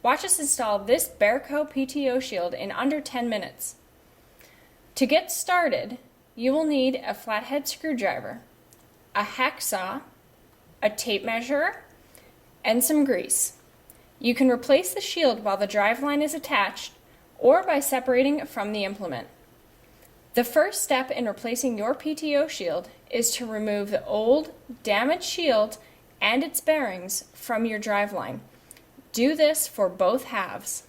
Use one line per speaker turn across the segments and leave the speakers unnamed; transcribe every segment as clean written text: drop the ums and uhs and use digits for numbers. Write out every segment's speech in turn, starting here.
Watch us install this Bare-Co PTO Shield in under 10 minutes. To get started, you will need a flathead screwdriver, a hacksaw, a tape measure, and some grease. You can replace the shield while the driveline is attached or by separating it from the implement. The first step in replacing your PTO shield is to remove the old, damaged shield and its bearings from your driveline. Do this for both halves.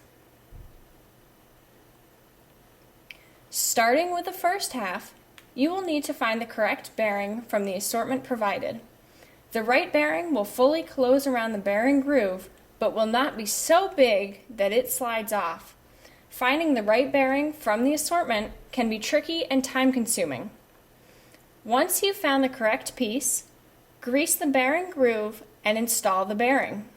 Starting with the first half, you will need to find the correct bearing from the assortment provided. The right bearing will fully close around the bearing groove, but will not be so big that it slides off. Finding the right bearing from the assortment can be tricky and time-consuming. Once you've found the correct piece, grease the bearing groove and install the bearing.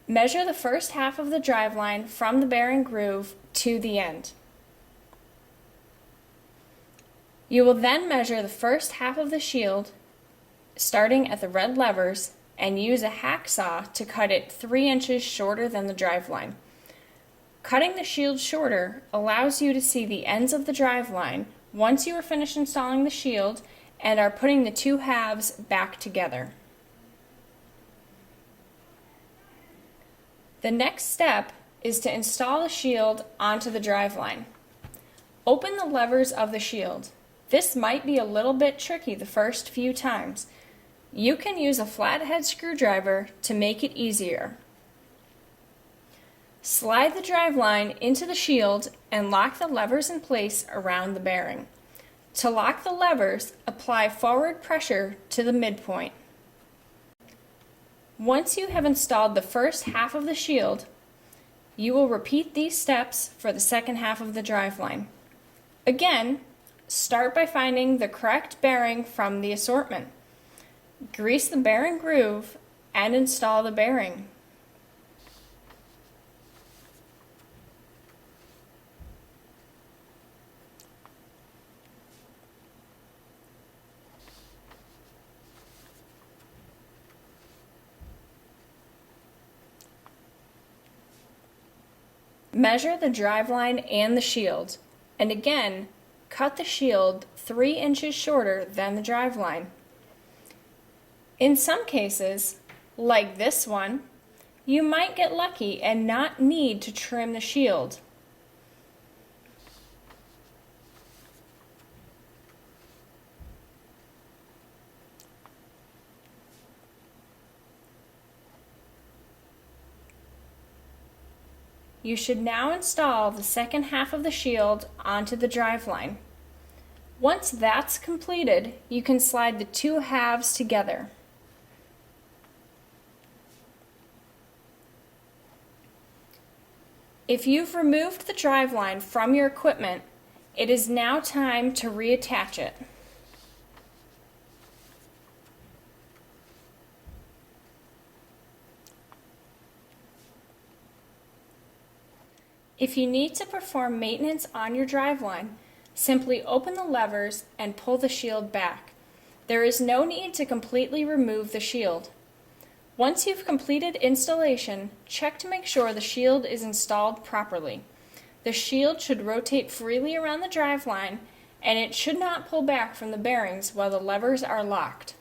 Measure the first half of the driveline from the bearing groove to the end. You will then measure the first half of the shield, starting at the red levers, and use a hacksaw to cut it 3 inches shorter than the driveline. Cutting the shield shorter allows you to see the ends of the driveline once you are finished installing the shield and are putting the two halves back together. The next step is to install the shield onto the driveline. Open the levers of the shield. This might be a little bit tricky the first few times. You can use a flathead screwdriver to make it easier. Slide the driveline into the shield and lock the levers in place around the bearing. To lock the levers, apply forward pressure to the midpoint. Once you have installed the first half of the shield, you will repeat these steps for the second half of the driveline. Again, start by finding the correct bearing from the assortment. Grease the bearing groove and install the bearing. Measure the driveline and the shield, and again, cut the shield 3 inches shorter than the driveline. In some cases, like this one, you might get lucky and not need to trim the shield. You should now install the second half of the shield onto the driveline. Once that's completed, you can slide the two halves together. If you've removed the driveline from your equipment, it is now time to reattach it. If you need to perform maintenance on your driveline, simply open the levers and pull the shield back. There is no need to completely remove the shield. Once you've completed installation, check to make sure the shield is installed properly. The shield should rotate freely around the driveline, and it should not pull back from the bearings while the levers are locked.